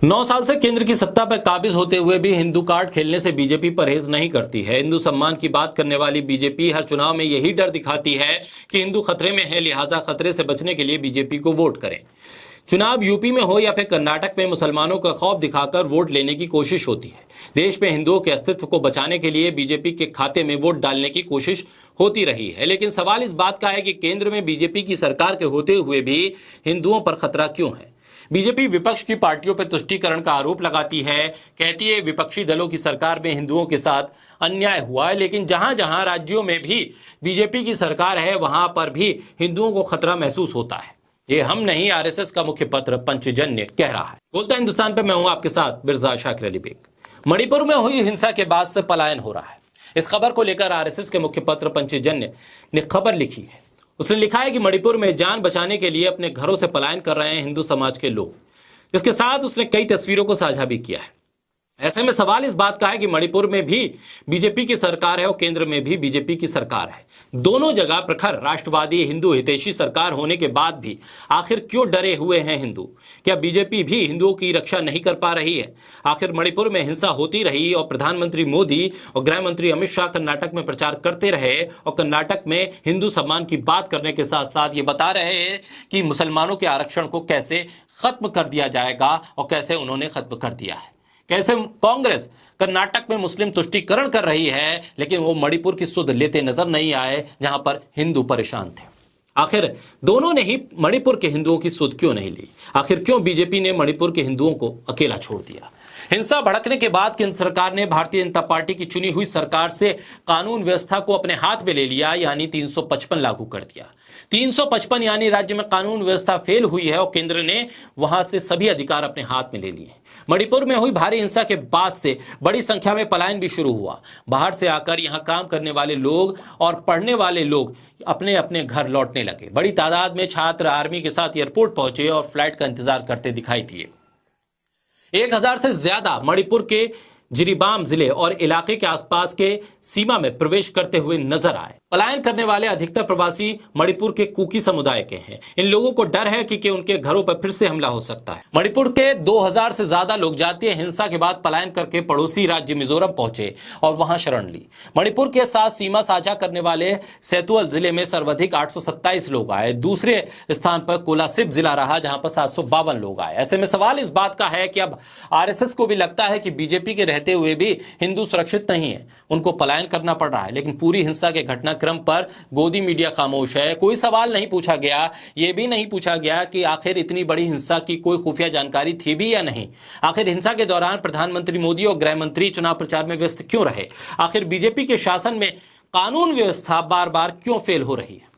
9 साल से केंद्र की सत्ता पर काबिज होते हुए भी हिंदू कार्ड खेलने से बीजेपी परहेज नहीं करती है। हिंदू सम्मान की बात करने वाली बीजेपी हर चुनाव में यही डर दिखाती है कि हिंदू खतरे में है, लिहाजा खतरे से बचने के लिए बीजेपी को वोट करें। चुनाव यूपी में हो या फिर कर्नाटक में मुसलमानों का खौफ दिखाकर वोट लेने की कोशिश होती है। देश में हिंदुओं के अस्तित्व को बचाने के लिए बीजेपी के खाते में वोट डालने की कोशिश होती रही है, लेकिन सवाल इस बात का है कि केंद्र में बीजेपी की सरकार के होते हुए भी हिंदुओं पर खतरा क्यों है। बीजेपी विपक्ष की पार्टियों पर तुष्टीकरण का आरोप लगाती है, कहती है विपक्षी दलों की सरकार में हिंदुओं के साथ अन्याय हुआ है, लेकिन जहां जहां राज्यों में भी बीजेपी की सरकार है वहां पर भी हिंदुओं को खतरा महसूस होता है। ये हम नहीं, आरएसएस का मुखपत्र पंचजन्य कह रहा है। बोलता हिंदुस्तान पे मैं हूं आपके साथ मिर्जा शाकिर अली बेग। मणिपुर में हुई हिंसा के बाद से पलायन हो रहा है। इस खबर को लेकर आरएसएस के मुखपत्र पंचजन्य ने खबर लिखी है। उसने लिखा है कि मणिपुर में जान बचाने के लिए अपने घरों से पलायन कर रहे हैं हिंदू समाज के लोग। इसके साथ उसने कई तस्वीरों को साझा भी किया है। ऐसे में सवाल इस बात का है कि मणिपुर में भी बीजेपी की सरकार है और केंद्र में भी बीजेपी की सरकार है। दोनों जगह प्रखर राष्ट्रवादी हिंदू हितैषी सरकार होने के बाद भी आखिर क्यों डरे हुए हैं हिंदू? क्या बीजेपी भी हिंदुओं की रक्षा नहीं कर पा रही है? आखिर मणिपुर में हिंसा होती रही और प्रधानमंत्री मोदी और गृह मंत्री अमित शाह कर्नाटक में प्रचार करते रहे और कर्नाटक में हिंदू सम्मान की बात करने के साथ साथ ये बता रहे हैं कि मुसलमानों के आरक्षण को कैसे खत्म कर दिया जाएगा और कैसे उन्होंने खत्म कर दिया है। कैसे कांग्रेस कर्नाटक में मुस्लिम तुष्टीकरण कर रही है, लेकिन वो मणिपुर की सुध लेते नजर नहीं आए जहां पर हिंदू परेशान थे। आखिर दोनों ने ही मणिपुर के हिंदुओं की सुध क्यों नहीं ली? आखिर क्यों बीजेपी ने मणिपुर के हिंदुओं को अकेला छोड़ दिया? हिंसा भड़कने के बाद केंद्र सरकार ने भारतीय जनता पार्टी की चुनी हुई सरकार से कानून व्यवस्था को अपने हाथ में ले लिया, यानी 355 लागू कर दिया। 355 यानी राज्य में कानून व्यवस्था फेल हुई है और केंद्र ने वहां से सभी अधिकार अपने हाथ में ले लिए। मणिपुर में हुई भारी हिंसा के बाद से बड़ी संख्या में पलायन भी शुरू हुआ। बाहर से आकर यहां काम करने वाले लोग और पढ़ने वाले लोग अपने अपने घर लौटने लगे। बड़ी तादाद में छात्र आर्मी के साथ एयरपोर्ट पहुंचे और फ्लाइट का इंतजार करते दिखाई दिए। 1000 से ज्यादा मणिपुर के जिरीबाम जिले और इलाके के आसपास के सीमा में प्रवेश करते हुए नजर आए। पलायन करने वाले अधिकतर प्रवासी मणिपुर के कुकी समुदाय के हैं। इन लोगों को डर है कि उनके घरों पर फिर से हमला हो सकता है। मणिपुर के 2000 से ज्यादा लोग जातीय हिंसा के बाद पलायन करके पड़ोसी राज्य मिजोरम पहुंचे और वहां शरण ली। मणिपुर के साथ सीमा साझा करने वाले सैतुअल जिले में सर्वाधिक 827 लोग आए। दूसरे स्थान पर कोलासिब जिला रहा जहां पर 752 लोग आए। ऐसे में सवाल इस बात का है कि अब आरएसएस को भी लगता है कि बीजेपी के रहते हुए भी हिंदू सुरक्षित नहीं है, उनको पलायन करना पड़ रहा है। लेकिन पूरी हिंसा के घटनाक्रम पर गोदी मीडिया खामोश है। कोई सवाल नहीं पूछा गया, यह भी नहीं पूछा गया कि आखिर इतनी बड़ी हिंसा की कोई खुफिया जानकारी थी भी या नहीं। आखिर हिंसा के दौरान प्रधानमंत्री मोदी और गृह मंत्री चुनाव प्रचार में व्यस्त क्यों रहे? आखिर बीजेपी के शासन में कानून व्यवस्था बार बार क्यों फेल हो रही है?